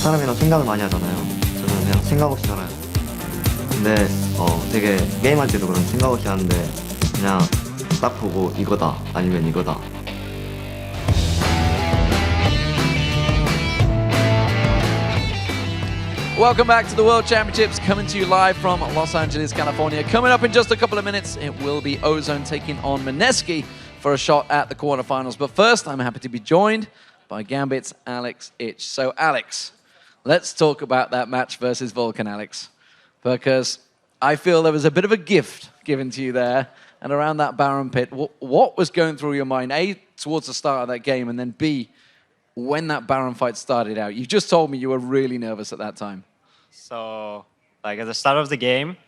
사람이랑 생각을 많이 하잖아요. 저는 그냥 생각 없이 살아요. 근데 되게 게임할 때도 그런 생각 없이 하는데 그냥 딱 보고 이거다 아니면 이거다. Welcome back to the World Championships, coming to you live from Los Angeles, California. Coming up in just a couple of minutes, it will be Ozone taking on MSK for a shot at the quarterfinals. But first, I'm happy to be joined by Gambit's Alex Ich. So, Alex, let's talk about that match versus Vulcan, Alex, because I feel there was a bit of a gift given to you there, and around that Baron pit. What was going through your mind, A, towards the start of that game, and then B, when that Baron fight started out? You just told me you were really nervous at that time. So, like at the start of the game,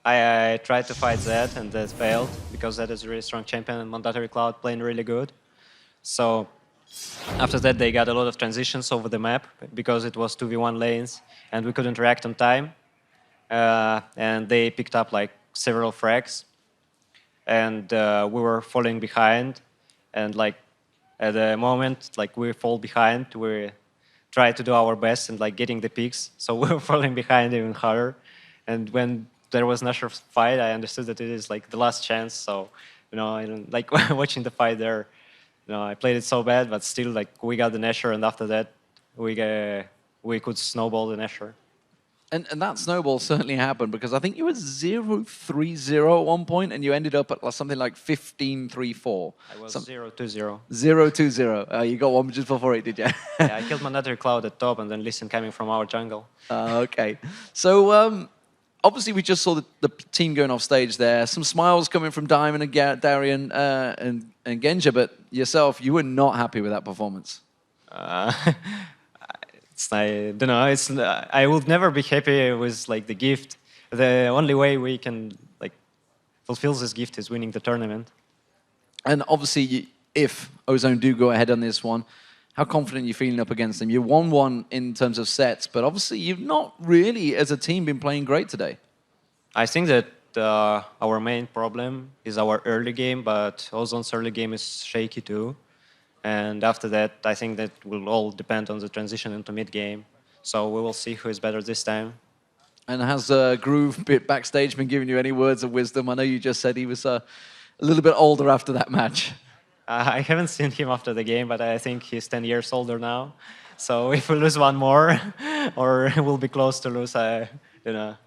I tried to fight Zed and that failed because Zed is a really strong champion and Mandatory Cloud playing really good. So after that, they got a lot of transitions over the map because it was 2v1 lanes and we couldn't react on time. And they picked up like several frags, and we were falling behind. And like at the moment, like we fall behind, we try to do our best and like getting the picks. So we were falling behind even harder. And when there was Nashor fight, I understood that it is like the last chance. So, you know, like watching the fight there, you know, I played it so bad, but still like we got the Nashor, and after that we could snowball the Nashor. And that snowball certainly happened, because I think you were 0-3-0 at one point, and you ended up at something like 15-3-4. I was 0-2-0. 0-2-0. You got one just before it, did you? Yeah, I killed Mandatory Cloud at top, and then Listen coming from our jungle. Okay. So, obviously, we just saw the team going off stage there. Some smiles coming from Diamond and Darian and Genja, but yourself, you were not happy with that performance. I don't know. I would never be happy with like the gift. The only way we can like fulfill this gift is winning the tournament. And obviously, if Ozone do go ahead on this one, how confident are you feeling up against them? You won one in terms of sets, but obviously you've not really, as a team, been playing great today. I think that our main problem is our early game, but Ozone's early game is shaky too. And after that, I think that will all depend on the transition into mid-game. So we will see who is better this time. And has Groove backstage been giving you any words of wisdom? I know you just said he was a little bit older after that match. I haven't seen him after the game, but I think he's 10 years older now. So if we lose one more, or we'll be close to lose, you know.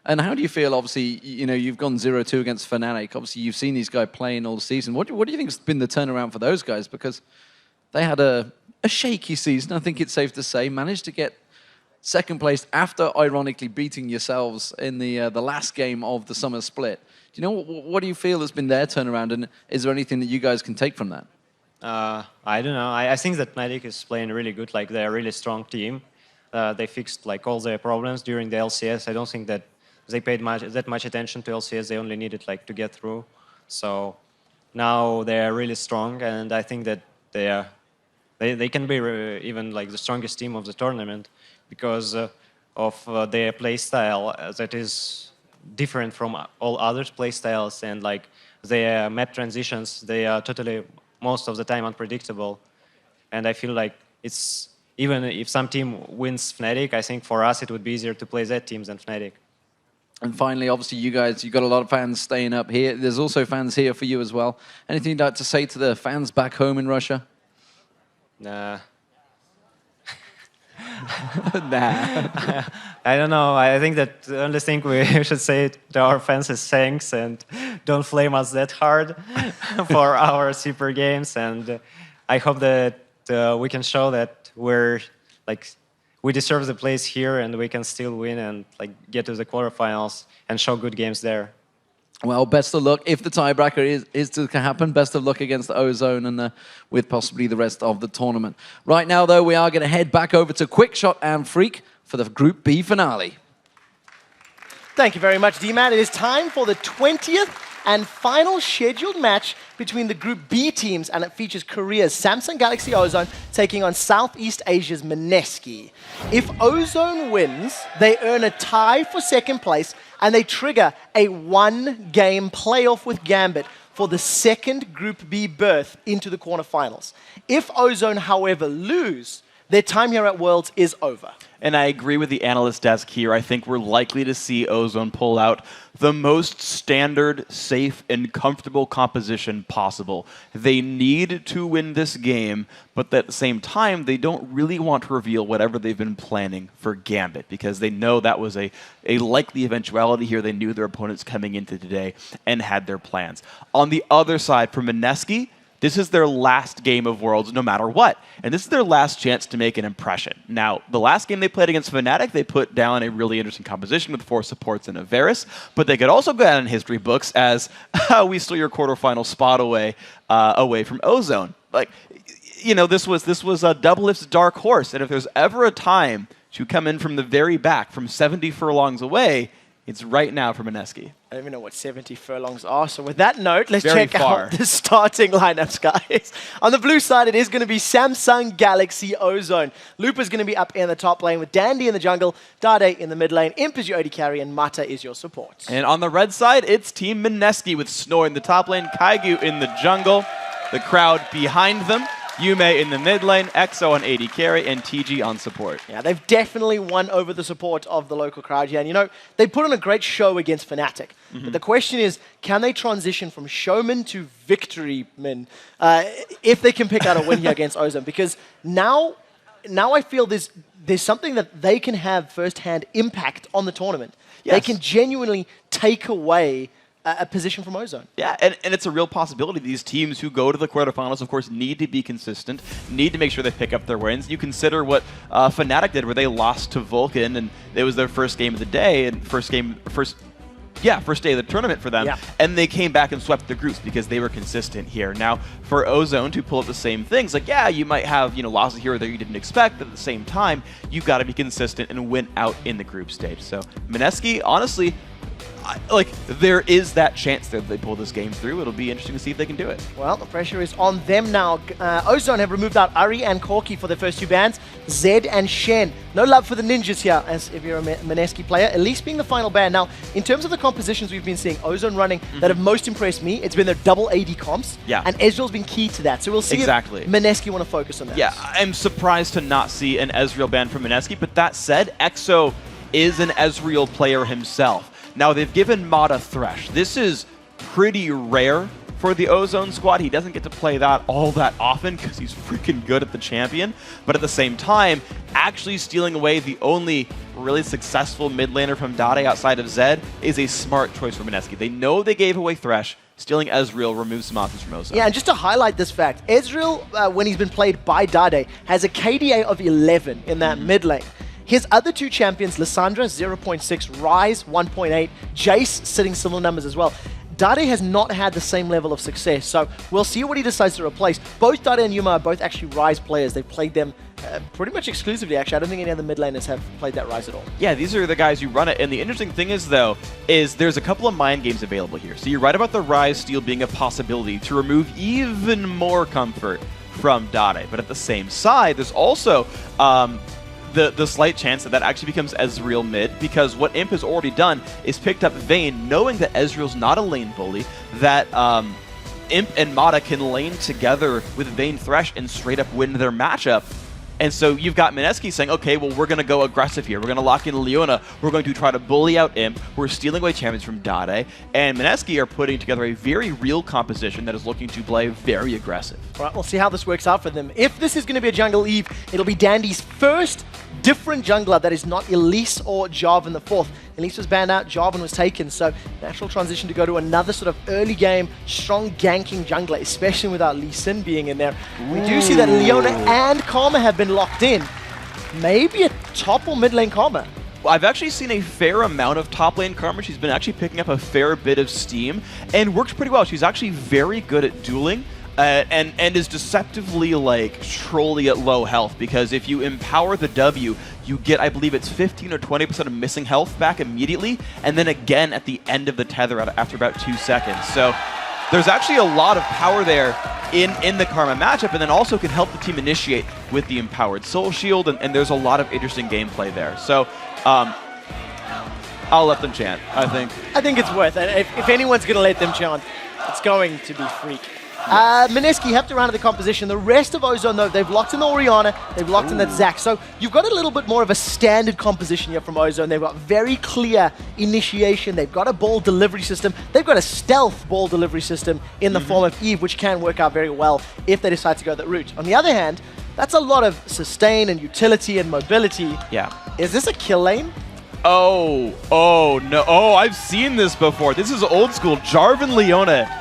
And how do you feel, obviously, you know, you've gone 0-2 against Fnatic. Obviously, you've seen these guys playing all season. What do you think has been the turnaround for those guys? Because they had a shaky season, I think it's safe to say. Managed to get second place after, ironically, beating yourselves in the last game of the summer split. Do you know, what do you feel has been their turnaround? And is there anything that you guys can take from that? I don't know. I think that Fnatic is playing really good. Like, they're a really strong team. They fixed like all their problems during the LCS. I don't think that they paid that much attention to LCS. They only needed like to get through. So now they are really strong, and I think that they can be even like the strongest team of the tournament because of their play style that is different from all other play styles, and like their map transitions, they are totally most of the time unpredictable. And I feel like it's even if some team wins Fnatic, I think for us it would be easier to play that team than Fnatic. And finally, obviously, you guys, you've got a lot of fans staying up here. There's also fans here for you as well. Anything you'd like to say to the fans back home in Russia? Nah. Nah. I don't know. I think that the only thing we should say to our fans is thanks, and don't flame us that hard for our super games. And I hope that we can show that we deserve the place here, and we can still win and like get to the quarterfinals and show good games there. Well, best of luck. If the tiebreaker is to happen, best of luck against the Ozone and with possibly the rest of the tournament. Right now, though, we are going to head back over to Quickshot and Freak for the Group B finale. Thank you very much, D-Man. It is time for the 20th and final scheduled match between the Group B teams, and it features Korea's Samsung Galaxy Ozone taking on Southeast Asia's MSK. If Ozone wins, they earn a tie for second place, and they trigger a one-game playoff with Gambit for the second Group B berth into the quarterfinals. If Ozone, however, lose, their time here at Worlds is over. And I agree with the analyst desk here. I think we're likely to see Ozone pull out the most standard, safe, and comfortable composition possible. They need to win this game, but at the same time, they don't really want to reveal whatever they've been planning for Gambit, because they know that was a likely eventuality here. They knew their opponents coming into today and had their plans. On the other side, for MSK, this is their last game of Worlds no matter what. And this is their last chance to make an impression. Now, the last game they played against Fnatic, they put down a really interesting composition with 4 supports and a Varus, but they could also go down in history books as we stole your quarterfinal spot away from Ozone. Like, you know, this was a Doublelift's dark horse, and if there's ever a time to come in from the very back, from 70 furlongs away, it's right now for MSK. I don't even know what 70 furlongs are. So with that note, let's Very check far. out the starting lineups, guys. On the blue side, it is going to be Samsung Galaxy Ozone. Lupa's going to be up in the top lane with Dandy in the jungle, Dade in the mid lane, Imp is your AD carry, and Mata is your support. And on the red side, it's Team MSK with Snore in the top lane, Kaigu in the jungle, the crowd behind them, Yume in the mid lane, EXO on AD carry, and TG on support. Yeah, they've definitely won over the support of the local crowd here. And, you know, they put on a great show against Fnatic. But the question is, can they transition from showman to victoryman if they can pick out a win here against Ozone? Because now I feel there's something that they can have first-hand impact on the tournament. Yes. They can genuinely take away a position from Ozone. Yeah, and it's a real possibility. These teams who go to the quarterfinals, of course, need to be consistent, need to make sure they pick up their wins. You consider what Fnatic did, where they lost to Vulcan, and it was their first game of the day, and first day of the tournament for them, Yeah. and they came back and swept the groups because they were consistent here. Now, for Ozone to pull up the same things, like, yeah, you might have, you know, losses here or there you didn't expect, but at the same time, you've got to be consistent and win out in the group stage. So, MSK, honestly, there is that chance that they pull this game through. It'll be interesting to see if they can do it. Well, the pressure is on them now. Ozone have removed out Ari and Corki for their first 2 bans. Zed and Shen. No love for the ninjas here, as if you're a MSK player, at least being the final ban. Now, in terms of the compositions we've been seeing Ozone running that have most impressed me, it's been their double AD comps. Yeah. And Ezreal's been key to that. So we'll see Exactly. if MSK want to focus on that. Yeah, I'm surprised to not see an Ezreal ban from MSK, but that said, EXO is an Ezreal player himself. Now, they've given Mata Thresh. This is pretty rare for the Ozone squad. He doesn't get to play that all that often because he's freaking good at the champion. But at the same time, actually stealing away the only really successful mid laner from Dade outside of Zed is a smart choice for MSK. They know they gave away Thresh. Stealing Ezreal removes some options from Ozone. Yeah, and just to highlight this fact, Ezreal, when he's been played by Dade, has a KDA of 11 in that mid lane. His other 2 champions, Lissandra, 0.6, Ryze, 1.8, Jace, sitting similar numbers as well. Dade has not had the same level of success, so we'll see what he decides to replace. Both Dade and Yuma are both actually Ryze players. They've played them pretty much exclusively, actually. I don't think any other mid laners have played that Ryze at all. Yeah, these are the guys who run it, and the interesting thing is, though, is there's a couple of mind games available here. So you're right about the Ryze steal being a possibility to remove even more comfort from Dade, but at the same side, there's also the slight chance that actually becomes Ezreal mid, because what Imp has already done is picked up Vayne, knowing that Ezreal's not a lane bully, that Imp and Mata can lane together with Vayne Thresh and straight up win their matchup. And so you've got MSK saying, okay, well, we're going to go aggressive here. We're going to lock in Leona. We're going to try to bully out Imp. We're stealing away champions from Dade. And MSK are putting together a very real composition that is looking to play very aggressive. All right, we'll see how this works out for them. If this is going to be a jungle eve, it'll be Dandy's first different jungler that is not Elise or Jarvan the 4th. Elise was banned out, Jarvan was taken, so natural transition to go to another sort of early game, strong ganking jungler, especially without Lee Sin being in there. We do see that Leona and Karma have been locked in. Maybe a top or mid lane Karma. Well, I've actually seen a fair amount of top lane Karma. She's been actually picking up a fair bit of steam and works pretty well. She's actually very good at dueling. And is deceptively, like, trolly at low health, because if you empower the W, you get, I believe it's 15 or 20% of missing health back immediately, and then again at the end of the tether after about 2 seconds. So there's actually a lot of power there in the Karma matchup, and then also can help the team initiate with the empowered Soul Shield, and there's a lot of interesting gameplay there. So I'll let them chant, I think. I think it's worth it. If anyone's going to let them chant, it's going to be Freak. Mineski helped around to the composition. The rest of Ozone, though, they've locked in the Oriana, they've locked in that Zac. So you've got a little bit more of a standard composition here from Ozone. They've got very clear initiation. They've got a ball delivery system. They've got a stealth ball delivery system in the form of Eve, which can work out very well if they decide to go that route. On the other hand, that's a lot of sustain and utility and mobility. Yeah. Is this a kill lane? Oh, no. Oh, I've seen this before. This is old school. Jarvan Leona.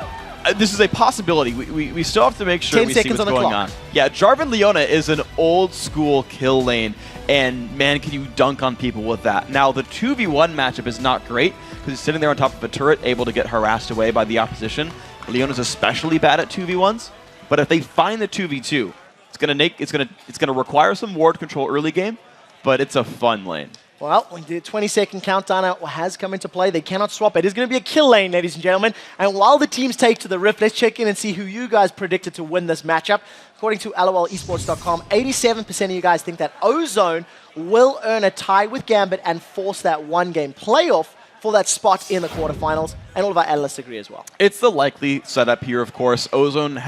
This is a possibility. We still have to make sure 10 we see seconds what's on the going clock. on. Yeah, Jarvan Leona is an old school kill lane, and man, can you dunk on people with that. Now, the 2v1 matchup is not great, because he's sitting there on top of a turret, able to get harassed away by the opposition. Leona's especially bad at 2v1s, but if they find the 2v2, it's gonna require some ward control early game, but it's a fun lane. Well, the 20-second countdown has come into play. They cannot swap. It is going to be a kill lane, ladies and gentlemen. And while the teams take to the Rift, let's check in and see who you guys predicted to win this matchup. According to LOLesports.com, 87% of you guys think that Ozone will earn a tie with Gambit and force that one-game playoff for that spot in the quarterfinals. And all of our analysts agree as well. It's the likely setup here, of course. Ozone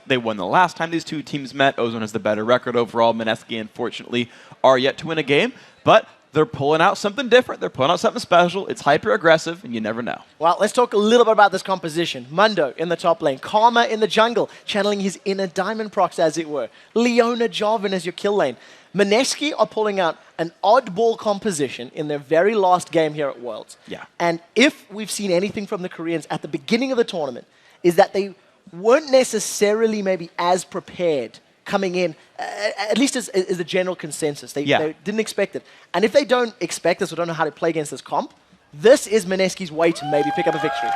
they won the last time these two teams met. Ozone has the better record overall. MSK, unfortunately, are yet to win a game. But they're pulling out something different. They're pulling out something special. It's hyper-aggressive, and you never know. Well, let's talk a little bit about this composition. Mundo in the top lane. Karma in the jungle, channeling his inner diamond procs, as it were. Leona Jarvan as your kill lane. Mineski are pulling out an oddball composition in their very last game here at Worlds. Yeah. And if we've seen anything from the Koreans at the beginning of the tournament, is that they weren't necessarily maybe as prepared coming in, at least as the general consensus. They didn't expect it. And if they don't expect this or don't know how to play against this comp, this is Mineski's way to maybe pick up a victory.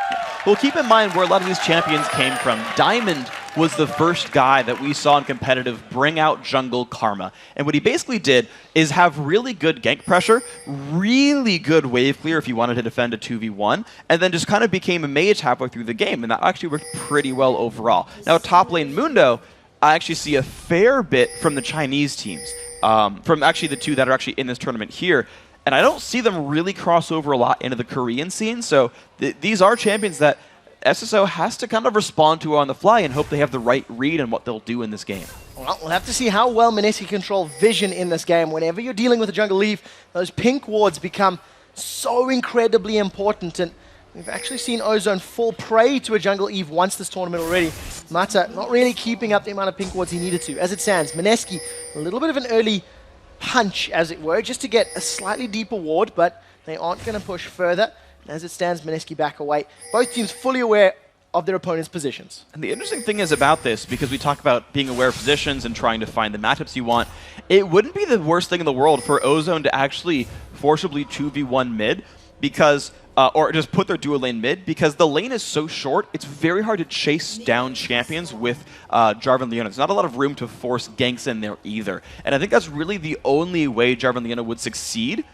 Well, keep in mind where a lot of these champions came from. Diamond was the first guy that we saw in competitive bring out jungle Karma. And what he basically did is have really good gank pressure, really good wave clear if you wanted to defend a 2v1, and then just kind of became a mage halfway through the game. And that actually worked pretty well overall. Now, top lane Mundo, I actually see a fair bit from the Chinese teams, from actually the two that are actually in this tournament here. And I don't see them really cross over a lot into the Korean scene. So these are champions that SSO has to kind of respond to on the fly and hope they have the right read on what they'll do in this game. Well, we'll have to see how well Mineski control vision in this game. Whenever you're dealing with a jungle leaf, those pink wards become so incredibly important. And we've actually seen Ozone fall prey to a jungle Eve once this tournament already. Mata not really keeping up the amount of pink wards he needed to. As it stands, Mineski, a little bit of an early punch, as it were, just to get a slightly deeper ward, but they aren't going to push further. As it stands, Mineski back away. Both teams fully aware of their opponent's positions. And the interesting thing is about this, because we talk about being aware of positions and trying to find the matchups you want, it wouldn't be the worst thing in the world for Ozone to actually forcibly 2v1 mid, because or just put their dual lane mid, because the lane is so short, it's very hard to chase down champions with Jarvan Leona. There's not a lot of room to force ganks in there either. And I think that's really the only way Jarvan Leona would succeed.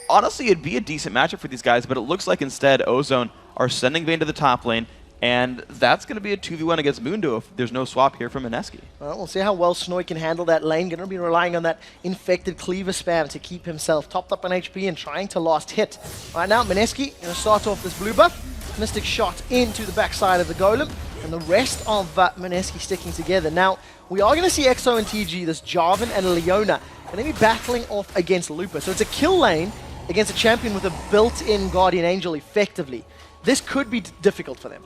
Honestly, it'd be a decent matchup for these guys, but it looks like instead Ozone are sending Vayne to the top lane, and that's going to be a 2v1 against Mundo if there's no swap here from Mineski. Well, we'll see how well Snoy can handle that lane. Going to be relying on that infected cleaver spam to keep himself topped up on HP and trying to last hit. Right now, Mineski going to start off this blue buff. Mystic shot into the backside of the golem, and the rest of Mineski sticking together. Now, we are going to see EXO and TG, this Jarvan and Leona, going to be battling off against Looper. So it's a kill lane against a champion with a built-in Guardian Angel effectively. This could be difficult for them.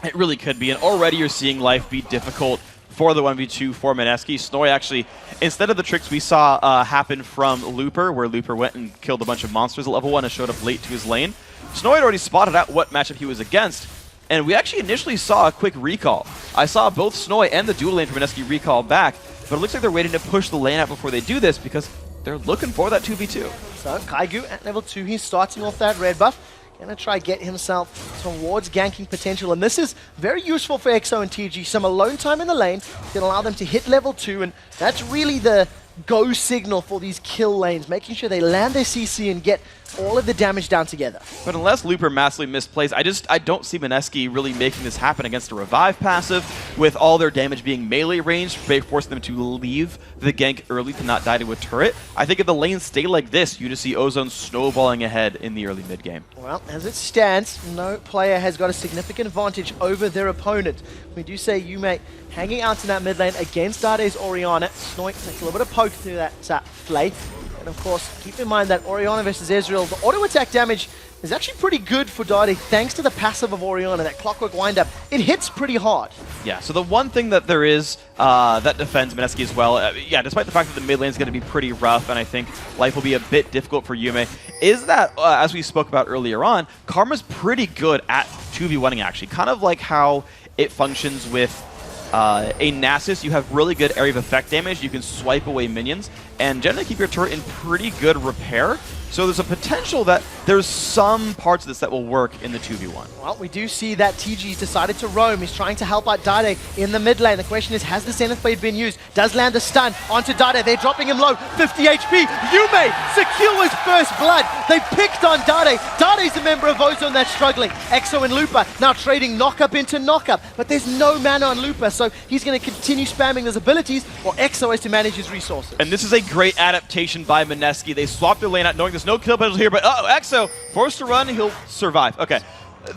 It really could be, and already you're seeing life be difficult for the 1v2 for Mineski. Snoy actually, instead of the tricks we saw happen from Looper, where Looper went and killed a bunch of monsters at level 1 and showed up late to his lane, Snoy had already spotted out what matchup he was against, and we actually initially saw a quick recall. I saw both Snoy and the dual lane for Mineski recall back, but it looks like they're waiting to push the lane out before they do this, because they're looking for that 2v2. So Kaigu at level 2, he's starting off that red buff. Going to try get himself towards ganking potential. And this is very useful for EXO and TG. Some alone time in the lane can allow them to hit level 2. And that's really the go signal for these kill lanes, making sure they land their CC and get all of the damage down together. But unless Looper massively misplays, I don't see Mineski really making this happen against a revive passive, with all their damage being melee ranged, forcing them to leave the gank early to not die to a turret. I think if the lanes stay like this, you just see Ozone snowballing ahead in the early mid game. Well, as it stands, no player has got a significant advantage over their opponent. We do say Yume hanging out in that mid lane against Dade's Orianna. Snoik takes a little bit of poke through that flay. And of course, keep in mind that Orianna versus Ezreal, the auto attack damage is actually pretty good for Dade thanks to the passive of Orianna, that clockwork wind-up. It hits pretty hard. Yeah, so the one thing that there is that defends Mineski as well, yeah, despite the fact that the mid lane is going to be pretty rough, and I think life will be a bit difficult for Yume, is that, as we spoke about earlier on, Karma's pretty good at 2v1ing actually, kind of like how it functions with a Nasus. You have really good area of effect damage, you can swipe away minions, and generally keep your turret in pretty good repair. So there's a potential that there's some parts of this that will work in the 2v1. Well, we do see that TG's decided to roam. He's trying to help out Dade in the mid lane. The question is, has the Zenith Blade been used? Does land a stun onto Dade. They're dropping him low. 50 HP. Yume secures first blood. They picked on Dade. Dade's a member of Ozone that's struggling. Exo and Looper now trading knock-up into knock-up. But there's no mana on Looper, so he's going to continue spamming those abilities, while Exo has to manage his resources. And this is a great adaptation by Mineski. They swapped their lane out knowing there's no kill potential here, but Exo forced to run, he'll survive. Okay.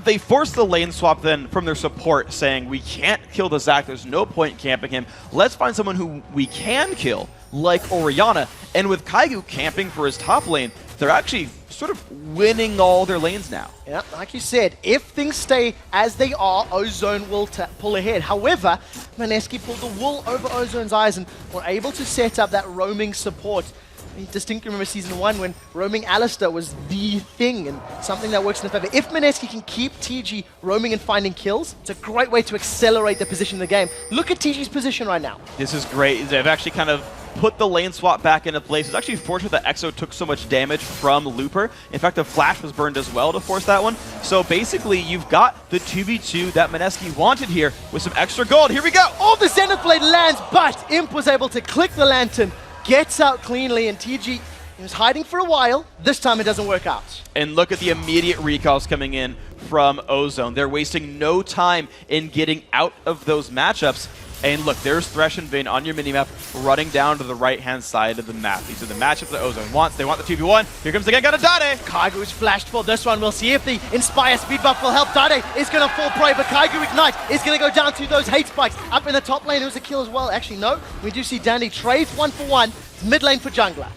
They forced the lane swap then from their support, saying we can't kill the Zac, there's no point camping him. Let's find someone who we can kill, like Orianna. And with Kaigu camping for his top lane, they're actually sort of winning all their lanes now. Yeah, like you said, if things stay as they are, Ozone will pull ahead. However, Mineski pulled the wool over Ozone's eyes and were able to set up that roaming support. I distinctly remember Season 1 when roaming Alistar was the thing and something that works in their favor. If Mineski can keep TG roaming and finding kills, it's a great way to accelerate the position in the game. Look at TG's position right now. This is great. They've actually kind of put the lane swap back into place. It's actually fortunate that Exo took so much damage from Looper. In fact, the flash was burned as well to force that one. So basically, you've got the 2v2 that Mineski wanted here with some extra gold. Here we go! Oh, the Zenith Blade lands, but Imp was able to click the Lantern, gets out cleanly, and TG was hiding for a while. This time it doesn't work out. And look at the immediate recalls coming in from Ozone. They're wasting no time in getting out of those matchups. And look, there's Thresh and Vayne on your minimap running down to the right-hand side of the map. These are the matchups that Ozone wants. They want the 2v1. Here comes the Gengar to Dade. Kaigu is flashed for this one. We'll see if the Inspire speed buff will help. Dade is going to fall prey, but Kaigu Ignite is going to go down to those hate spikes. Up in the top lane, it was a kill as well. Actually, no. We do see Dandy trades 1-for-1. Mid lane for jungler.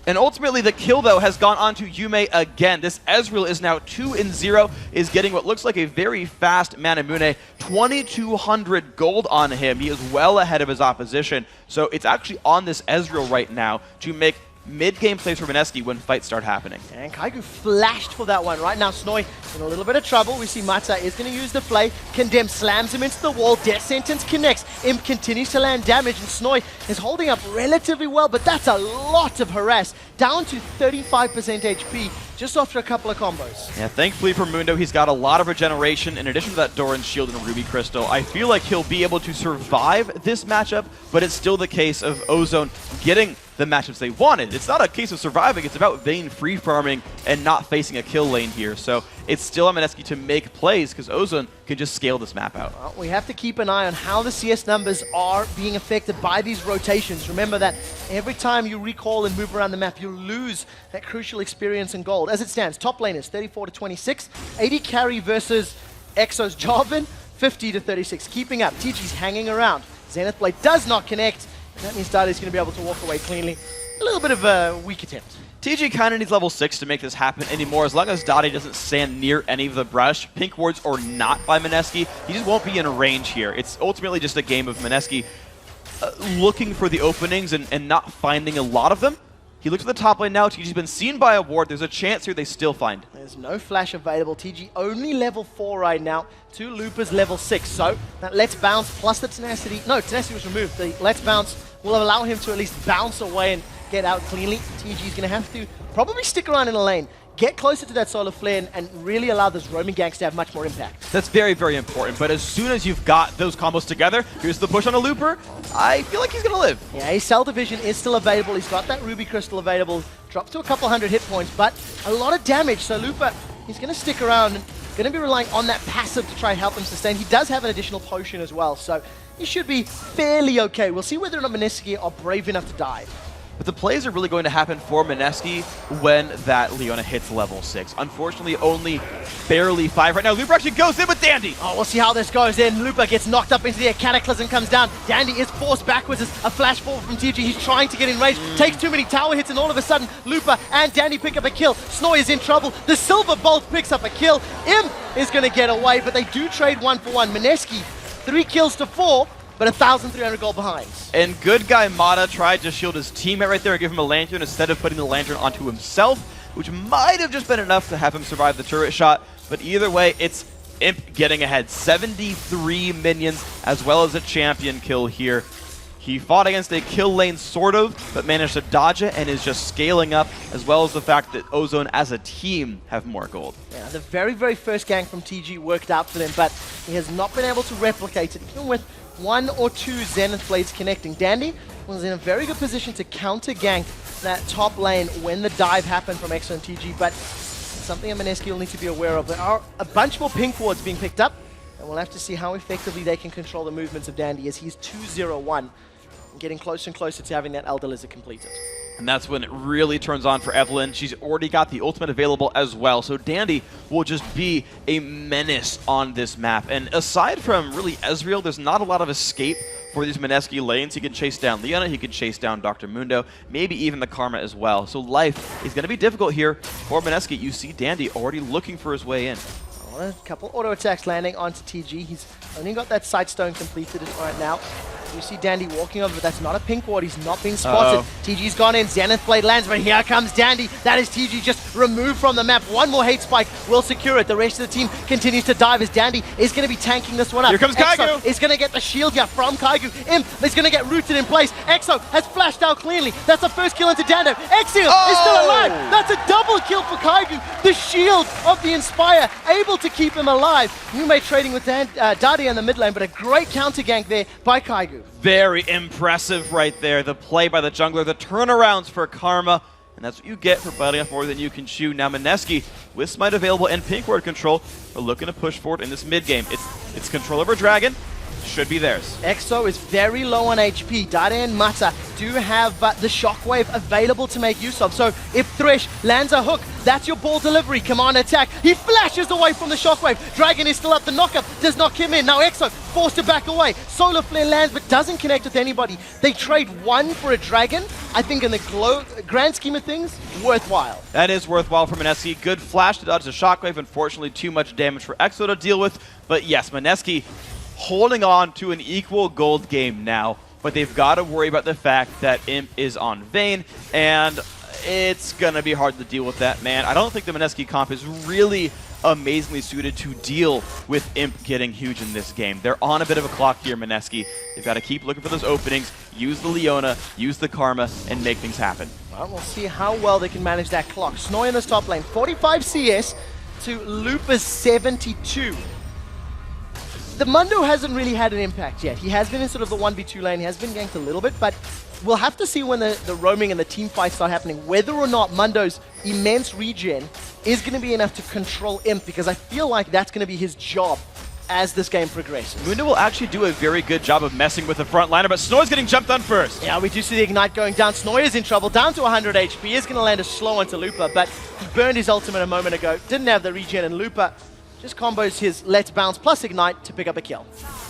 And ultimately, the kill, though, has gone on to Yume again. This Ezreal is now 2-0, is getting what looks like a very fast Manamune. 2,200 gold on him. He is well ahead of his opposition. So it's actually on this Ezreal right now to make mid-game plays for Mineski when fights start happening. And Kaigu flashed for that one. Right now, Snoy in a little bit of trouble. We see Mata is going to use the flay. Condemn slams him into the wall. Death Sentence connects. Imp continues to land damage, and Snoy is holding up relatively well, but that's a lot of harass. Down to 35% HP just after a couple of combos. Yeah, thankfully for Mundo, he's got a lot of regeneration in addition to that Doran's Shield and Ruby Crystal. I feel like he'll be able to survive this matchup, but it's still the case of Ozone getting the matchups they wanted. It's not a case of surviving, it's about Vayne free farming and not facing a kill lane here. So it's still on Mineski to make plays because Ozone can just scale this map out. Well, we have to keep an eye on how the CS numbers are being affected by these rotations. Remember that every time you recall and move around the map, you lose that crucial experience and gold. As it stands, top lane is 34-26, 80 carry versus Exo's Jarvan, 50-36. Keeping up, TG's hanging around. Zenith Blade does not connect. That means Dade is going to be able to walk away cleanly. A little bit of a weak attempt. TG kind of needs level 6 to make this happen anymore. As long as Dade doesn't stand near any of the brush, pink wards or not by Mineski, he just won't be in range here. It's ultimately just a game of Mineski looking for the openings and not finding a lot of them. He looks at the top lane now. TG's been seen by a ward. There's a chance here they still find. There's no flash available. TG only level 4 right now. 2 Loopers level 6. So that Let's Bounce plus the Tenacity. No, Tenacity was removed. The Let's Bounce will allow him to at least bounce away and get out cleanly. TG's going to have to probably stick around in the lane, get closer to that Solar Flare, and really allow those roaming ganks to have much more impact. That's very, very important. But as soon as you've got those combos together, here's the push on a Looper. I feel like he's going to live. Yeah, his Cell Division is still available. He's got that Ruby Crystal available drops to a couple hundred hit points, but a lot of damage. So Lupa, he's going to stick around and going to be relying on that passive to try and help him sustain. He does have an additional potion as well, so he should be fairly okay. We'll see whether or not MSK are brave enough to dive. But the plays are really going to happen for MSK when that Leona hits level 6. Unfortunately, only barely 5 right now. Lupa actually goes in with Dandy. Oh, we'll see how this goes in. Lupa gets knocked up into the air. Cataclysm comes down. Dandy is forced backwards as a flash forward from TG. He's trying to get in range. Takes too many tower hits, and all of a sudden, Lupa and Dandy pick up a kill. Snoy is in trouble. The Silver Bolt picks up a kill. Imp is going to get away, but they do trade 1-for-1. MSK, 3 kills to 4. But 1,300 gold behind. And good guy Mata tried to shield his teammate right there and give him a lantern instead of putting the lantern onto himself, which might have just been enough to have him survive the turret shot. But either way, it's Imp getting ahead. 73 minions as well as a champion kill here. He fought against a kill lane sort of, but managed to dodge it and is just scaling up, as well as the fact that Ozone as a team have more gold. Yeah, the very, very first gank from TG worked out for them, but he has not been able to replicate it, even with 1 or 2 Zenith Blades connecting. Dandy was in a very good position to counter gank that top lane when the dive happened from EXO and TG, but something MSK will need to be aware of. There are a bunch more pink wards being picked up, and we'll have to see how effectively they can control the movements of Dandy as he's 2-0-1, getting closer and closer to having that Elder Lizard completed. And that's when it really turns on for Evelynn. She's already got the ultimate available as well. So Dandy will just be a menace on this map. And aside from really Ezreal, there's not a lot of escape for these MSK lanes. He can chase down Leona, he can chase down Dr. Mundo, maybe even the Karma as well. So life is going to be difficult here for MSK. You see Dandy already looking for his way in. A couple auto attacks landing onto TG. He's only got that Sightstone completed right now. You see Dandy walking over, but that's not a pink ward. He's not being spotted. TG's gone in. Zenith Blade lands, but here comes Dandy. That is TG just removed from the map. One more hate spike will secure it. The rest of the team continues to dive as Dandy is going to be tanking this one up. Here comes EXO Kaigu. is going to get the shield here from Kaigu. Imp is going to get rooted in place. EXO has flashed out cleanly. That's the first kill into Dando. Exil is still alive. That's a double kill for Kaigu. The shield of the Inspire able to keep him alive. Yume trading with Dadi in the mid lane, but a great counter gank there by Kaigu. Very impressive right there. The play by the jungler, the turnarounds for Karma, and that's what you get for biting off more than you can chew. Now MSK, with Smite available and pink ward control, are looking to push forward in this mid game. It's control over Dragon. Should be theirs. EXO is very low on HP. Dada and Mata do have the Shockwave available to make use of. So if Thresh lands a hook, that's your ball delivery. Command attack. He flashes away from the Shockwave. Dragon is still up. The knockup does not come in. Now EXO forced to back away. Solar Flare lands but doesn't connect with anybody. They trade 1 for a Dragon. I think in the grand scheme of things, worthwhile. That is worthwhile for MSK. Good flash to dodge the Shockwave. Unfortunately, too much damage for EXO to deal with. But yes, MSK holding on to an equal gold game now, but they've got to worry about the fact that Imp is on Vayne, and it's going to be hard to deal with that, man. I don't think the MSK comp is really amazingly suited to deal with Imp getting huge in this game. They're on a bit of a clock here, MSK. They've got to keep looking for those openings, use the Leona, use the Karma, and make things happen. Well, we'll see how well they can manage that clock. Snoy in this top lane, 45 CS to Lupa's 72. The Mundo hasn't really had an impact yet. He has been in sort of the 1v2 lane. He has been ganked a little bit, but we'll have to see when the roaming and the team fights start happening, whether or not Mundo's immense regen is going to be enough to control Imp, because I feel like that's going to be his job as this game progresses. Mundo will actually do a very good job of messing with the front liner, but Snoy's getting jumped on first. Yeah, we do see the Ignite going down. Snoy is in trouble, down to 100 HP. He is going to land a slow onto Lupa, but he burned his ultimate a moment ago. Didn't have the regen, and Lupa just combos his Let's Bounce plus Ignite to pick up a kill.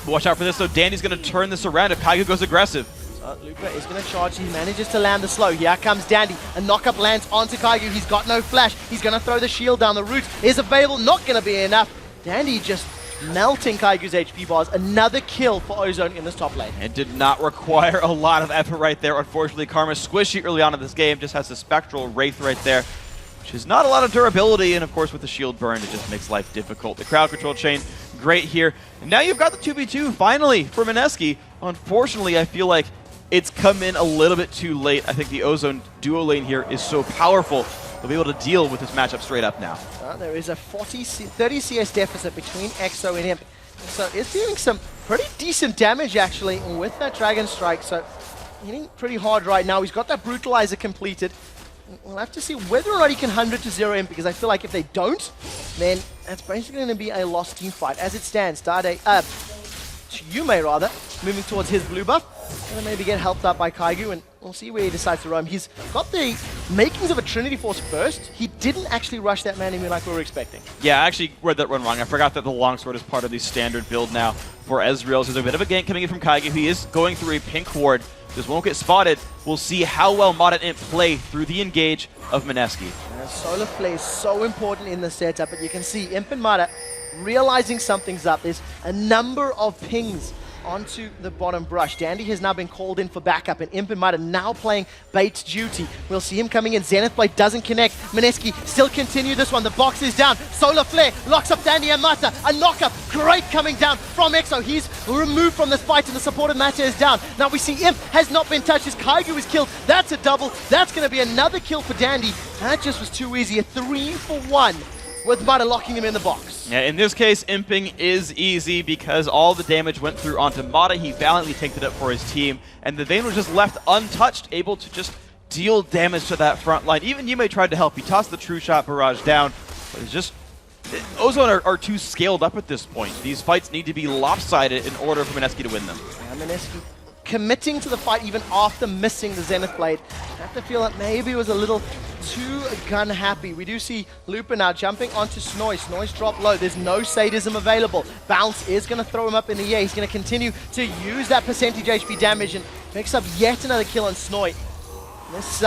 Watch out for this, though. Dandy's going to turn this around if Kaigu goes aggressive. So Lupa is going to charge. He manages to land the slow. Here comes Dandy. A knockup lands onto Kaigu. He's got no flash. He's going to throw the shield down. The root is available. Not going to be enough. Dandy just melting Kaigu's HP bars. Another kill for Ozone in this top lane. It did not require a lot of effort right there. Unfortunately, Karma's squishy early on in this game. Just has the Spectral Wraith right there, which is not a lot of durability, and of course with the shield burn, it just makes life difficult. The crowd control chain, great here. And now you've got the 2v2, finally, for MSK. Unfortunately, I feel like it's come in a little bit too late. I think the Ozone duo lane here is so powerful, they'll be able to deal with this matchup straight up now. There is a 30 CS deficit between EXO and Imp. So it's dealing some pretty decent damage, actually, with that Dragon Strike. So hitting pretty hard right now. He's got that Brutalizer completed. We'll have to see whether or not he can 100 to 0 Imp, because I feel like if they don't, then that's basically going to be a lost team fight. As it stands, Yume rather, moving towards his blue buff. Gonna maybe get helped out by Kaigu, and we'll see where he decides to roam. He's got the makings of a Trinity Force first. He didn't actually rush that man like we were expecting. Yeah, I actually read that one wrong. I forgot that the longsword is part of the standard build now for Ezreal. So there's a bit of a gank coming in from Kaigu. He is going through a pink ward. Just won't get spotted. We'll see how well Mod and Imp play through the engage of Mineski. Solar Flare is so important in the setup, but you can see Imp and Mata realizing something's up. There's a number of pings onto the bottom brush. Dandy has now been called in for backup, and Imp and Mata now playing bait duty. We'll see him coming in. Zenith Blade doesn't connect. Mineski still continue this one. The box is down. Solar Flare locks up Dandy and Mata. A knockup. Great coming down from EXO. He's removed from this fight, and the support of Mata is down. Now we see Imp has not been touched. His Kaigu is killed. That's a double. That's going to be another kill for Dandy. That just was too easy. A 3-for-1 with Mata locking him in the box. Yeah, in this case, imping is easy because all the damage went through onto Mata. He valiantly tanked it up for his team, and the Vayne was just left untouched, able to just deal damage to that front line. Even Yume tried to help. He tossed the True Shot barrage down, but it's just... Ozone are too scaled up at this point. These fights need to be lopsided in order for Mineski to win them. Yeah, Mineski committing to the fight even after missing the Zenith Blade. I have to feel that maybe it was a little too gun happy. We do see Looper now jumping onto Snoise. Snoise dropped low. There's no sadism available. Bounce is going to throw him up in the air. He's going to continue to use that percentage HP damage and picks up yet another kill on Snoit. This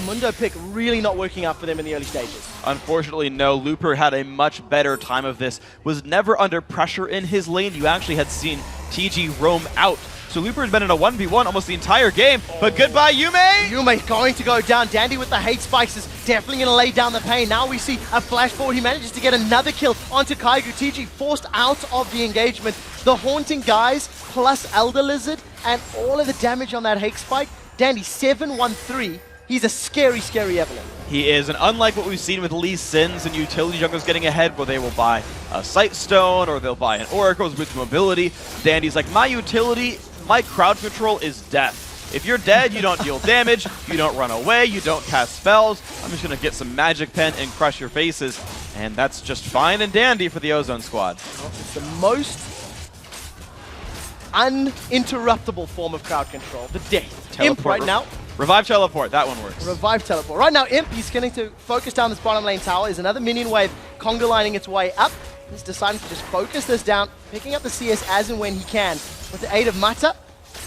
Mundo pick really not working out for them in the early stages. Unfortunately, no. Looper had a much better time of this. Was never under pressure in his lane. You actually had seen TG roam out. So Looper has been in a 1v1 almost the entire game. But goodbye, Yume! Yume going to go down. Dandy with the hate spikes is definitely going to lay down the pain. Now we see a flash forward. He manages to get another kill onto Kaigu. TG forced out of the engagement. The Haunting Guys plus Elder Lizard and all of the damage on that hate spike. Dandy 7-1-3. He's a scary, scary Evelyn. He is, and unlike what we've seen with Lee Sins and utility junglers getting ahead where they will buy a Sight Stone or they'll buy an Oracle with mobility, Dandy's like, my utility, my crowd control is death. If you're dead, you don't deal damage, you don't run away, you don't cast spells. I'm just going to get some Magic Pen and crush your faces. And that's just fine and dandy for the Ozone squad. It's the most uninterruptible form of crowd control. The death. Imp right now. Revive Teleport, that one works. Revive Teleport. Right now, Imp, he's getting to focus down this bottom lane tower. Is another minion wave conga lining its way up. He's deciding to just focus this down, picking up the CS as and when he can. With the aid of Mata,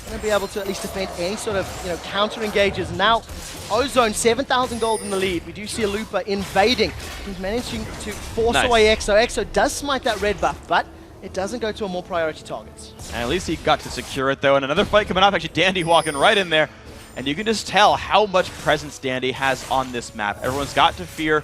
going to be able to at least defend any sort of counter engages. Now, Ozone, 7,000 gold in the lead. We do see a Looper invading. He's managing to force away EXO. EXO does smite that red buff, but it doesn't go to a more priority targets. And at least he got to secure it, though. And another fight coming up. Actually, Dandy walking right in there. And you can just tell how much presence Dandy has on this map. Everyone's got to fear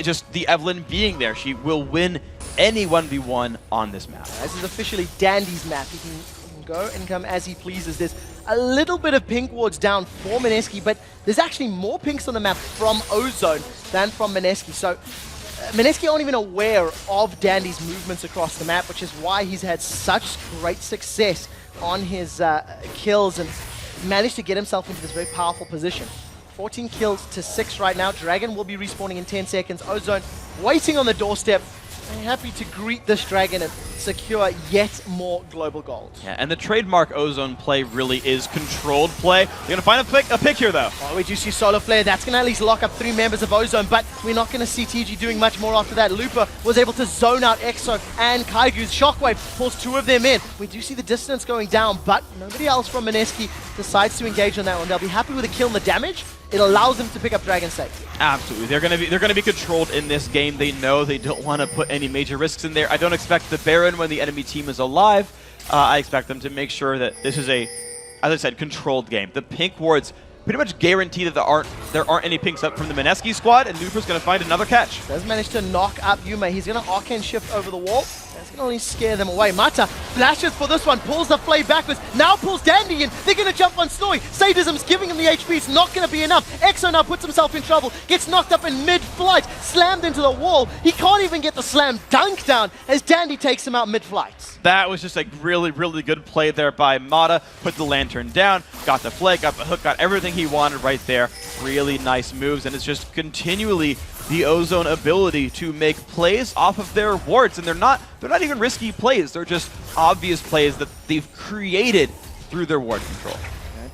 just the Evelyn being there. She will win any 1v1 on this map. This is officially Dandy's map. He can go and come as he pleases. There's a little bit of pink wards down for Mineski, but there's actually more pinks on the map from Ozone than from Mineski. So Mineski aren't even aware of Dandy's movements across the map, which is why he's had such great success on his kills and managed to get himself into this very powerful position. 14 kills to 6 right now. Dragon will be respawning in 10 seconds. Ozone waiting on the doorstep. They're happy to greet this Dragon and secure yet more global gold. Yeah, and the trademark Ozone play really is controlled play. They're going to find a pick here, though. Oh, we do see Solar Flare. That's going to at least lock up 3 members of Ozone, but we're not going to see TG doing much more after that. Looper was able to zone out EXO and Kaigu's Shockwave, pulls 2 of them in. We do see the distance going down, but nobody else from Mineski decides to engage on that one. They'll be happy with a kill and the damage. It allows them to pick up Dragon safe. Absolutely. They're gonna be controlled in this game. They know they don't want to put any major risks in there. I don't expect the Baron when the enemy team is alive. I expect them to make sure that this is a, as I said, controlled game. The pink wards pretty much guarantee that there aren't any pinks up from the Mineski squad, and Looper's gonna find another catch. Does manage to knock up Yume. He's gonna Arcane Shift over the wall. That's gonna only scare them away. Mata flashes for this one, pulls the flame backwards, now pulls Dandy in. They're gonna jump on Snow. Snoy, Sadism's giving him the HP. It's not going to be enough. EXO now puts himself in trouble, gets knocked up in mid-flight, slammed into the wall. He can't even get the slam dunk down as Dandy takes him out mid-flight. That was just a really, really good play there by Mata. Put the lantern down, got the flag, got the hook, got everything he wanted right there. Really nice moves, and it's just continually the Ozone ability to make plays off of their wards, and they're not even risky plays. They're just obvious plays that they've created through their ward control.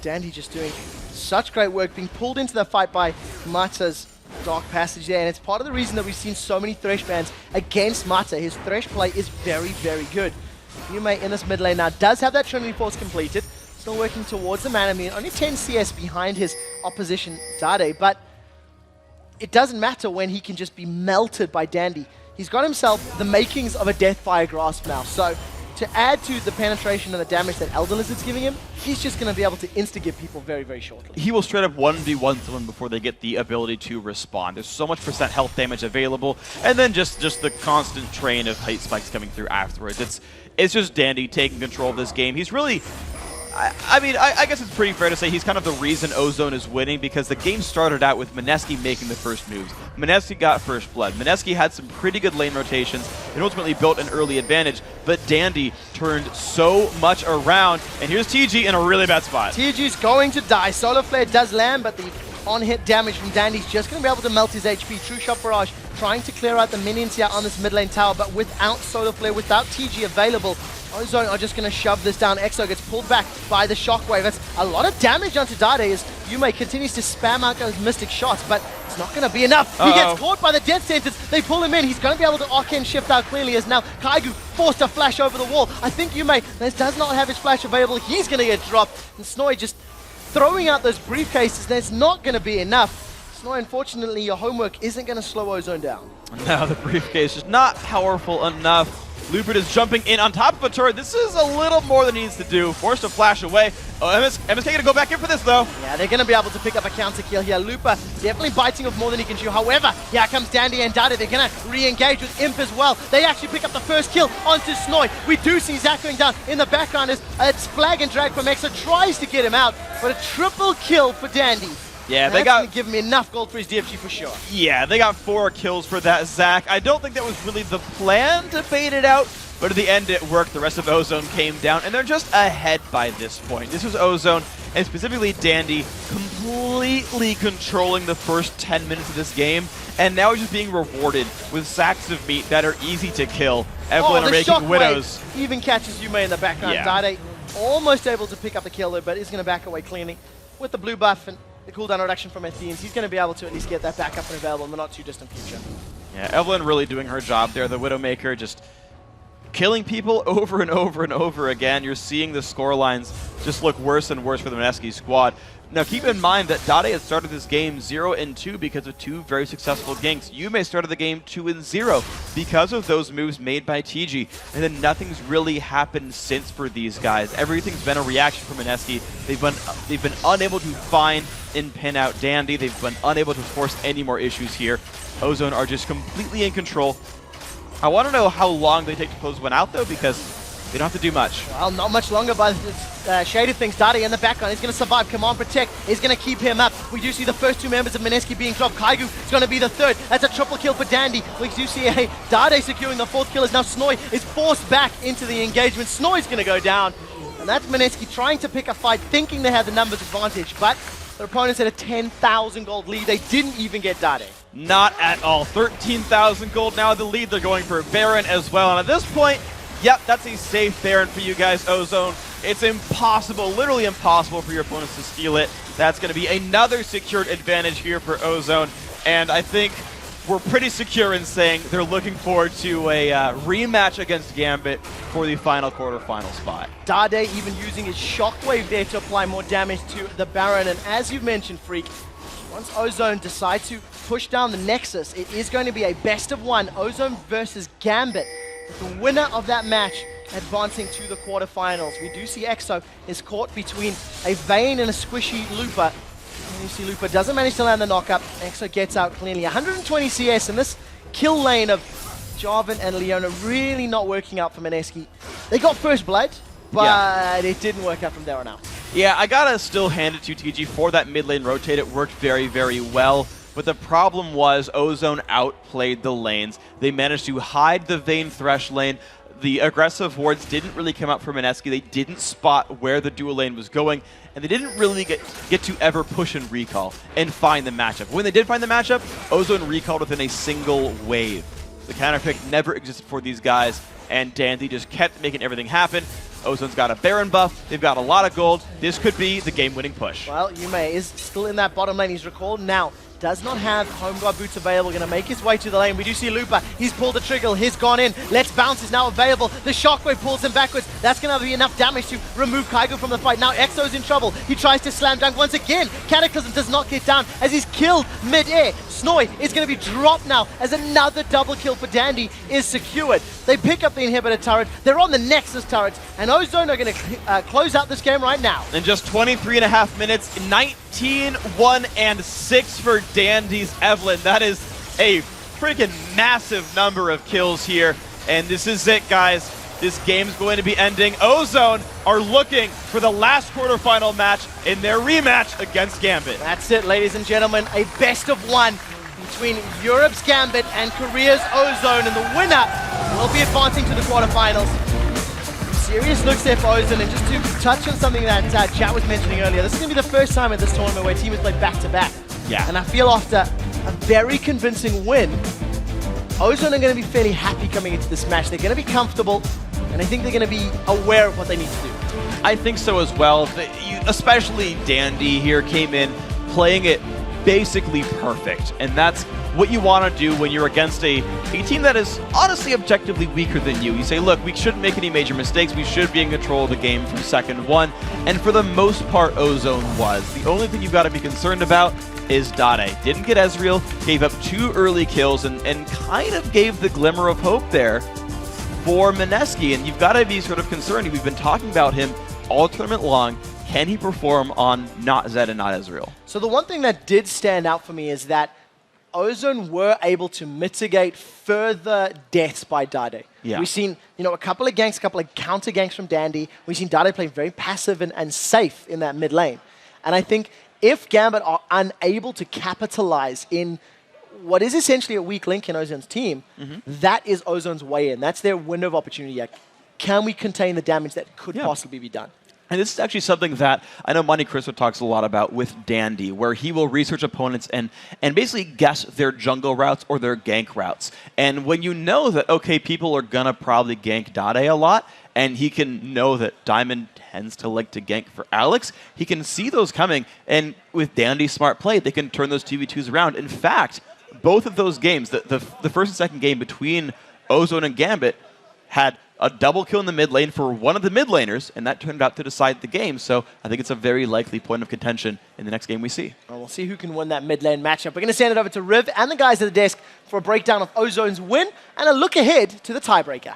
Dandy just doing such great work, being pulled into the fight by Mata's Dark Passage there, and it's part of the reason that we've seen so many Thresh bans against Mata. His Thresh play is very, very good. Yume in this mid lane now does have that Trinity Force completed, still working towards the man. I mean, only 10 CS behind his opposition, Dade, but it doesn't matter when he can just be melted by Dandy. He's got himself the makings of a Deathfire Grasp now, so to add to the penetration and the damage that Elder Lizard's giving him, he's just going to be able to insta-give people very, very shortly. He will straight up 1v1 someone before they get the ability to respond. There's so much % health damage available, and then just the constant train of height spikes coming through afterwards. It's just Dandy taking control of this game. He's really... I guess it's pretty fair to say he's kind of the reason Ozone is winning, because the game started out with MSK making the first moves. MSK got first blood. MSK had some pretty good lane rotations and ultimately built an early advantage, but Dandy turned so much around, and here's TG in a really bad spot. TG's going to die. Solar Flare does land, but the on-hit damage from Dandy's just going to be able to melt his HP. True Shot Barrage trying to clear out the minions here on this mid lane tower, but without Solar Flare, without TG available, Ozone are just going to shove this down. EXO gets pulled back by the Shockwave. That's a lot of damage onto Dade as Yume continues to spam out those Mystic shots, but it's not going to be enough. He gets caught by the Death Sentence. They pull him in. He's going to be able to Arcane Shift out cleanly as now Kaigu forced to flash over the wall. I think Yume does not have his flash available. He's going to get dropped. And Snoy just throwing out those briefcases. That's not going to be enough. Snoy, unfortunately, your homework isn't going to slow Ozone down. Now the briefcase is not powerful enough. Lupert is jumping in on top of a turret. This is a little more than he needs to do. Forced to flash away. Oh, MSK gonna go back in for this though. Yeah, they're gonna be able to pick up a counter kill here. Lupa definitely biting off more than he can chew. However, here comes Dandy and Dade. They're gonna re-engage with Imp as well. They actually pick up the first kill onto Snoy. We do see Zac going down in the background as it's flag and drag from EXO tries to get him out, but a triple kill for Dandy. Yeah, they got give him enough gold for his DFG for sure. Yeah, they got 4 kills for that Zac. I don't think that was really the plan to bait it out, but at the end it worked. The rest of Ozone came down, and they're just ahead by this point. This was Ozone, and specifically Dandy, completely controlling the first 10 minutes of this game, and now he's just being rewarded with sacks of meat that are easy to kill. Evelyn are making widows. Even catches Yume in the background. Yeah. Dade almost able to pick up the kill though, but is going to back away cleanly. With the blue buff and the cooldown reduction from Athenes, he's going to be able to at least get that back up and available in the not too distant future. Yeah, Evelyn really doing her job there. The Widowmaker just killing people over and over and over again. You're seeing the score lines just look worse and worse for the MSK squad. Now keep in mind that Dade had started this game 0-2 because of 2 very successful ganks. Yume started the game 2-0 because of those moves made by TG, and then nothing's really happened since for these guys. Everything's been a reaction from MSK. They've been unable to find and pin out Dandy. They've been unable to force any more issues here. Ozone are just completely in control. I want to know how long they take to close one out though, because they don't have to do much. Well, not much longer by shaded things. Dade in the background is going to survive. Command Protect is going to keep him up. We do see the first 2 members of MSK being dropped. Kaigu is going to be the 3rd. That's a triple kill for Dandy. We do see Dade securing the 4th kill as now Snoy is forced back into the engagement. Snoy's going to go down. And that's MSK trying to pick a fight, thinking they have the numbers advantage, but their opponents had a 10,000 gold lead. They didn't even get Dade. Not at all. 13,000 gold now the lead. They're going for Baron as well. And at this point, yep, that's a safe Baron for you guys, Ozone. It's impossible, literally impossible for your opponents to steal it. That's going to be another secured advantage here for Ozone. And I think we're pretty secure in saying they're looking forward to a rematch against Gambit for the final quarterfinal spot. Dade even using his Shockwave there to apply more damage to the Baron. And as you mentioned, Freak, once Ozone decide to push down the Nexus, it is going to be a best of 1, Ozone versus Gambit. The winner of that match advancing to the quarterfinals. We do see EXO is caught between a Vayne and a squishy Lupa. And you see Lupa doesn't manage to land the knockup. EXO gets out cleanly. 120 CS in this kill lane of Jarvan and Leona really not working out for MSK. They got first blood, but it didn't work out from there on out. Yeah, I gotta still hand it to TG for that mid lane rotate. It worked very, very well. But the problem was Ozone outplayed the lanes. They managed to hide the Vayne Thresh lane. The aggressive wards didn't really come out for MSK. They didn't spot where the dual lane was going, and they didn't really get to ever push and recall and find the matchup. When they did find the matchup, Ozone recalled within a single wave. The counter pick never existed for these guys, and Dandy just kept making everything happen. Ozone's got a Baron buff. They've got a lot of gold. This could be the game-winning push. Well, Yume is still in that bottom lane. He's recalled now. Does not have Home Guard boots available. Going to make his way to the lane. We do see Lupa. He's pulled the trigger. He's gone in. Let's Bounce is now available. The Shockwave pulls him backwards. That's going to be enough damage to remove Kaigo from the fight. Now Exo's in trouble. He tries to slam dunk once again. Cataclysm does not get down as he's killed mid-air. Snoy is going to be dropped now as another double kill for Dandy is secured. They pick up the inhibitor turret. They're on the Nexus turrets. And Ozone are going to close out this game right now. In just 23.5 minutes, 19-1-6 for Dandy's Evelyn. That is a freaking massive number of kills here. And this is it, guys. This game's going to be ending. Ozone are looking for the last quarterfinal match in their rematch against Gambit. That's it, ladies and gentlemen. A best of one between Europe's Gambit and Korea's Ozone. And the winner will be advancing to the quarterfinals. Serious looks there for Ozone, and just to touch on something that Chat was mentioning earlier, this is going to be the first time at this tournament where teams play back-to-back. Yeah. And I feel after a very convincing win, Ozone are going to be fairly happy coming into this match. They're going to be comfortable, and I think they're going to be aware of what they need to do. I think so as well. Especially Dandy here came in playing it basically perfect, and that's what you want to do when you're against a team that is honestly objectively weaker than you. You say, look, we shouldn't make any major mistakes. We should be in control of the game from second one. And for the most part, Ozone was. The only thing you've got to be concerned about is Dade. Didn't get Ezreal, gave up 2 early kills, and kind of gave the glimmer of hope there for MSK. And you've got to be sort of concerned. We've been talking about him all tournament long. Can he perform on not Zed and not Ezreal? So the one thing that did stand out for me is that Ozone were able to mitigate further deaths by Dade. Yeah. We've seen, a couple of ganks, a couple of counter ganks from Dandy. We've seen Dade play very passive and safe in that mid lane. And I think if Gambit are unable to capitalize in what is essentially a weak link in Ozone's team, that is Ozone's way in. That's their window of opportunity. Can we contain the damage that could possibly be done? And this is actually something that I know Monte Cristo talks a lot about with Dandy, where he will research opponents and basically guess their jungle routes or their gank routes. And when you know that, okay, people are going to probably gank Dade a lot, and he can know that Diamond tends to like to gank for Alex, he can see those coming, and with Dandy's smart play, they can turn those 2v2s around. In fact, both of those games, the first and second game between Ozone and Gambit, had a double kill in the mid lane for one of the mid laners, and that turned out to decide the game. So I think it's a very likely point of contention in the next game we see. Well, we'll see who can win that mid lane matchup. We're going to send it over to Riv and the guys at the desk for a breakdown of Ozone's win and a look ahead to the tiebreaker.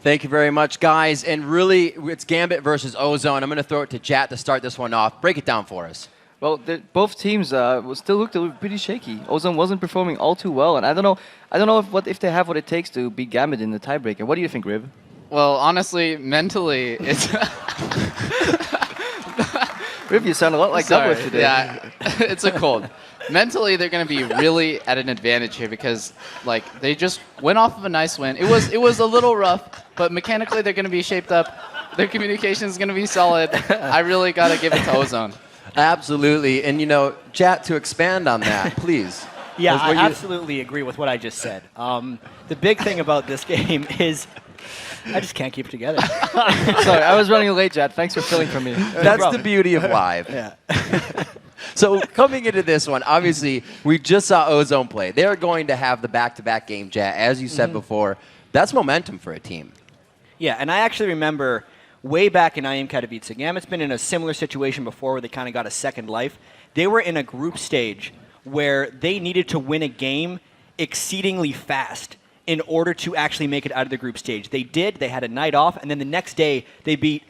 Thank you very much, guys. And really, it's Gambit versus Ozone. I'm going to throw it to Jat to start this one off. Break it down for us. Well, both teams still looked pretty shaky. Ozone wasn't performing all too well, and I don't know if they have what it takes to beat Gambit in the tiebreaker. What do you think, Rib? Well, honestly, mentally, it's... Rib, you sound a lot like Douglas today. Yeah, it's a cold. Mentally, they're going to be really at an advantage here because, they just went off of a nice win. It was a little rough, but mechanically, they're going to be shaped up. Their communication is going to be solid. I really got to give it to Ozone. Absolutely. And, Jat, to expand on that, please. Yeah, I absolutely agree with what I just said. The big thing about this game is I just can't keep it together. Sorry, I was running late, Jat. Thanks for filling for me. That's the beauty of live. Yeah. So coming into this one, obviously, we just saw Ozone play. They're going to have the back-to-back game, Jat, as you said before. That's momentum for a team. Yeah, and I actually remember way back in IM Katowice, Gambit's been in a similar situation before where they kind of got a second life. They were in a group stage where they needed to win a game exceedingly fast in order to actually make it out of the group stage. They did. They had a night off, and then the next day they beat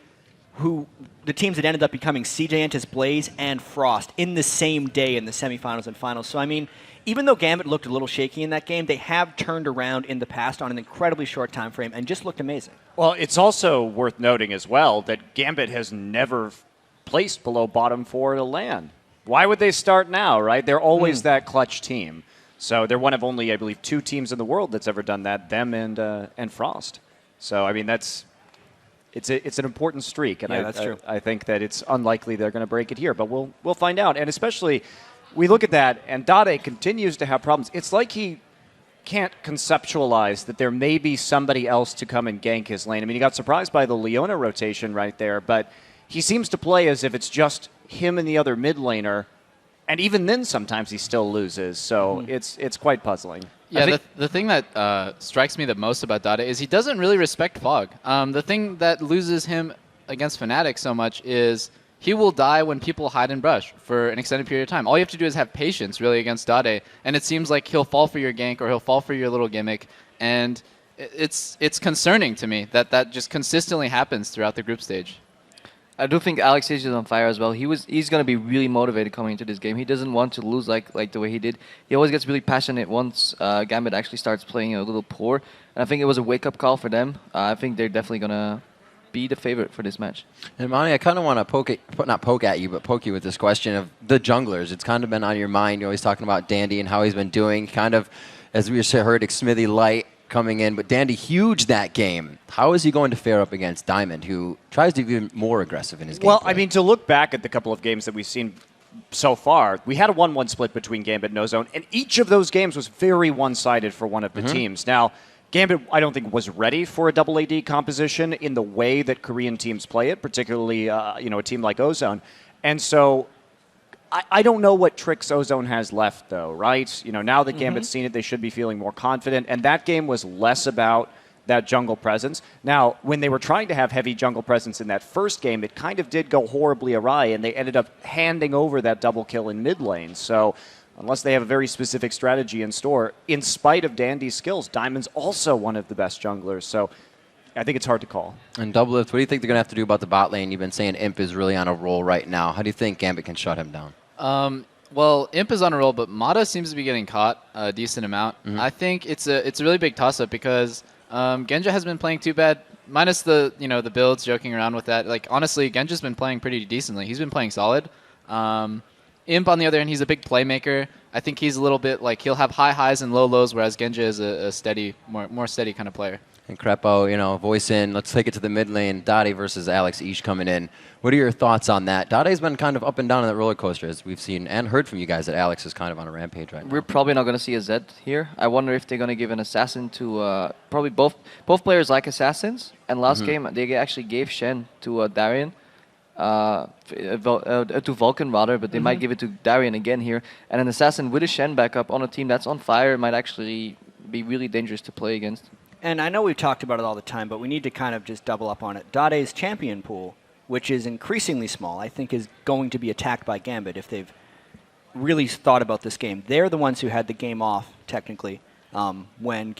the teams that ended up becoming CJ Entus, Blaze, and Frost in the same day in the semifinals and finals. So, I mean, even though Gambit looked a little shaky in that game, they have turned around in the past on an incredibly short time frame and just looked amazing. Well, it's also worth noting as well that Gambit has never placed below bottom 4 to land. Why would they start now, right? They're always that clutch team. So they're one of only, I believe, 2 teams in the world that's ever done that, them and Frost. So, I mean, it's an important streak, and that's true. I think that it's unlikely they're going to break it here, but we'll find out. And especially, we look at that, and Dade continues to have problems. It's like he can't conceptualize that there may be somebody else to come and gank his lane. I mean, he got surprised by the Leona rotation right there, but he seems to play as if it's just him and the other mid laner, and even then sometimes he still loses. So it's quite puzzling. Yeah, the thing that strikes me the most about Dade is he doesn't really respect Fog. The thing that loses him against Fnatic so much is he will die when people hide and brush for an extended period of time. All you have to do is have patience, really, against Dade, and it seems like he'll fall for your gank or he'll fall for your little gimmick, and it's concerning to me that just consistently happens throughout the group stage. I do think Alex is on fire as well. He's going to be really motivated coming into this game. He doesn't want to lose like the way he did. He always gets really passionate once Gambit actually starts playing a little poor. And I think it was a wake-up call for them. I think they're definitely going to be the favorite for this match. And Monty, I kind of want to poke you with this question of the junglers. It's kind of been on your mind. You're always talking about Dandy and how he's been doing. Kind of, as we just heard, Smithy Light coming in, but Dandy huge that game. How is he going to fare up against Diamond, who tries to be even more aggressive in his game? Well, I mean, to look back at the couple of games that we've seen so far, we had a 1-1 split between Gambit and Ozone, and each of those games was very one-sided for one of the teams. Now, Gambit, I don't think, was ready for a double AD composition in the way that Korean teams play it, particularly a team like Ozone. And so I don't know what tricks Ozone has left, though, right? Now that Gambit's seen it, they should be feeling more confident. And that game was less about that jungle presence. Now, when they were trying to have heavy jungle presence in that first game, it kind of did go horribly awry, and they ended up handing over that double kill in mid lane. So unless they have a very specific strategy in store, in spite of Dandy's skills, Diamond's also one of the best junglers. So I think it's hard to call. And Doublelift, what do you think they're going to have to do about the bot lane? You've been saying Imp is really on a roll right now. How do you think Gambit can shut him down? Well, Imp is on a roll, but Mata seems to be getting caught a decent amount. I think it's a really big toss-up because Genja has been playing too bad, minus the the builds, joking around with that. Like, honestly, Genja's been playing pretty decently. He's been playing solid. Imp, on the other hand, he's a big playmaker. I think he's a little bit like he'll have high highs and low lows, whereas Genja is a steady, more steady kind of player. And Crepo, voice in. Let's take it to the mid lane. Dade versus Alex Ish coming in. What are your thoughts on that? Dade's been kind of up and down on that roller coaster, as we've seen and heard from you guys that Alex is kind of on a rampage right now. We're probably not going to see a Zed here. I wonder if they're going to give an assassin to probably both players like assassins. And last game they actually gave Shen to Darian. To Vulcan rather, but they might give it to Darian again here. And an assassin with a Shen backup on a team that's on fire might actually be really dangerous to play against. And I know we've talked about it all the time, but we need to kind of just double up on it. Dade's champion pool, which is increasingly small, I think is going to be attacked by Gambit if they've really thought about this game. They're the ones who had the game off, technically, when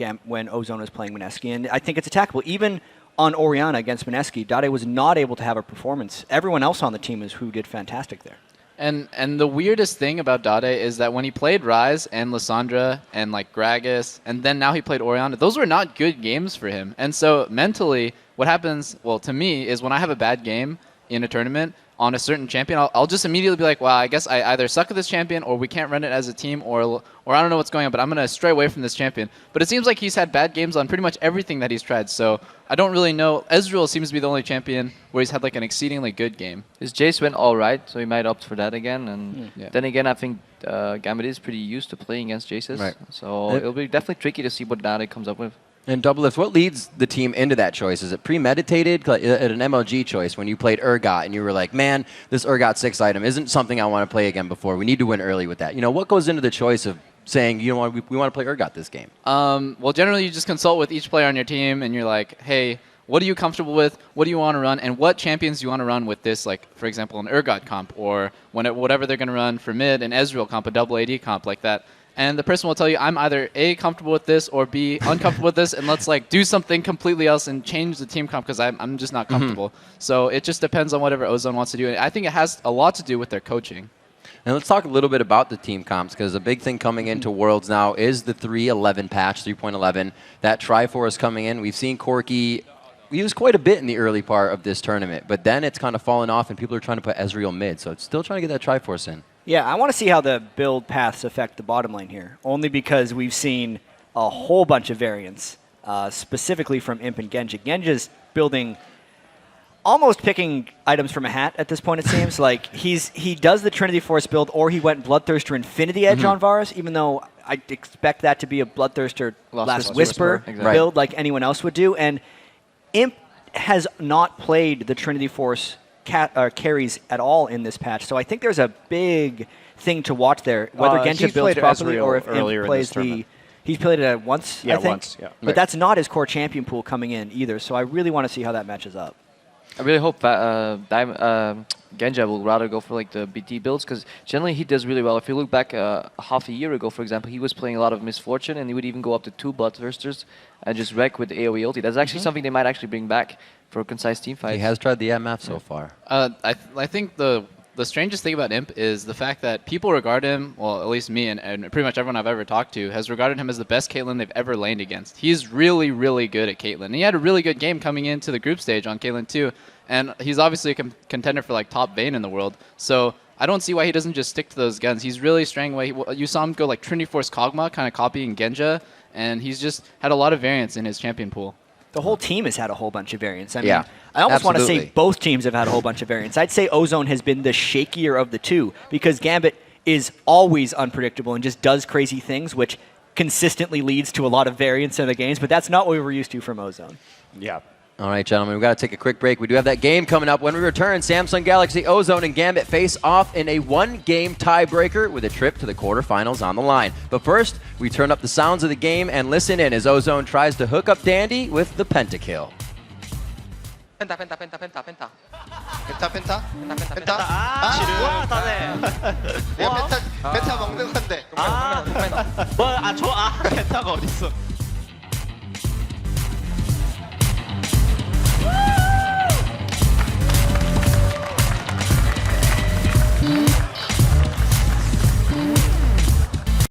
Ozone was playing Mineski. And I think it's attackable. Even on Orianna against Mineski, Dade was not able to have a performance. Everyone else on the team is who did fantastic there. And the weirdest thing about Dade is that when he played Ryze and Lissandra and like Gragas, and then now he played Orianna, those were not good games for him. And so mentally, what happens, well, to me, is when I have a bad game in a tournament on a certain champion, I'll just immediately be like, well, I guess I either suck at this champion or we can't run it as a team or I don't know what's going on, but I'm going to stray away from this champion. But it seems like he's had bad games on pretty much everything that he's tried, so I don't really know. Ezreal seems to be the only champion where he's had like an exceedingly good game. His Jace went all right, so he might opt for that again. And then again, I think Gambit is pretty used to playing against Jaces, Right. so it'll be definitely tricky to see what Dade comes up with. And Doublelift, what leads the team into that choice? Is it premeditated? Like, at an MLG choice, when you played Urgot and you were like, man, this Urgot 6 item isn't something I want to play again before. We need to win early with that. What goes into the choice of saying, we want to play Urgot this game? Well, generally you just consult with each player on your team and you're like, hey, what are you comfortable with? What do you want to run? And what champions do you want to run with this, like, for example, an Urgot comp or whatever they're going to run for mid, an Ezreal comp, a double AD comp like that. And the person will tell you, I'm either A, comfortable with this, or B, uncomfortable with this, and let's like do something completely else and change the team comp because I'm just not comfortable. So it just depends on whatever Ozone wants to do. And I think it has a lot to do with their coaching. And let's talk a little bit about the team comps, because a big thing coming into Worlds now is the 3.11 patch, 3.11. That Triforce coming in. We've seen Corki used quite a bit in the early part of this tournament, but then it's kind of fallen off, and people are trying to put Ezreal mid, so it's still trying to get that Triforce in. Yeah, I want to see how the build paths affect the bottom lane here, only because we've seen a whole bunch of variants, specifically from Imp and Genji. Genji's building, almost picking items from a hat at this point, it seems. Like, he does the Trinity Force build, or he went Bloodthirster Infinity Edge on Varus, even though I expect that to be a Bloodthirster Last Whisper exactly. build like anyone else would do. And Imp has not played the Trinity Force carries at all in this patch, so I think there's a big thing to watch there, whether Genji he's builds played properly Ezreal or if earlier Imp in plays this tournament. He's played it once, Yeah, I think. once, yeah. But that's not his core champion pool coming in either, so I really want to see how that matches up. I really hope Genja will rather go for like the BT builds, because generally he does really well. If you look back half a year ago, for example, he was playing a lot of Misfortune, and he would even go up to 2 Bloodthirsters and just wreck with the AoE ulti. That's actually something they might actually bring back for a concise team fight. He has tried the MF so far. I think the strangest thing about Imp is the fact that people regard him, well, at least me and pretty much everyone I've ever talked to, has regarded him as the best Caitlyn they've ever laned against. He's really, really good at Caitlyn. He had a really good game coming into the group stage on Caitlyn too, and he's obviously a contender for like top Vayne in the world. So I don't see why he doesn't just stick to those guns. He's really straying away. You saw him go like Trinity Force Kog'Maw, kind of copying Genja, and he's just had a lot of variance in his champion pool. The whole team has had a whole bunch of variants. I mean, Yeah, I almost want to say absolutely. both teams have had a whole bunch of variants. I'd say Ozone has been the shakier of the two, because Gambit is always unpredictable and just does crazy things, which consistently leads to a lot of variance in the games, but that's not what we were used to from Ozone. Yeah. All right, gentlemen, we've got to take a quick break. We do have that game coming up. When we return, Samsung Galaxy, Ozone, and Gambit face off in a one-game tiebreaker with a trip to the quarterfinals on the line. But first, we turn up the sounds of the game and listen in as Ozone tries to hook up Dandy with the pentakill. 펜타 펜타 펜타 펜타 펜타 펜타 펜타 펜타 아 다네 내가 펜타 먹는 건데 펜타가 어딨어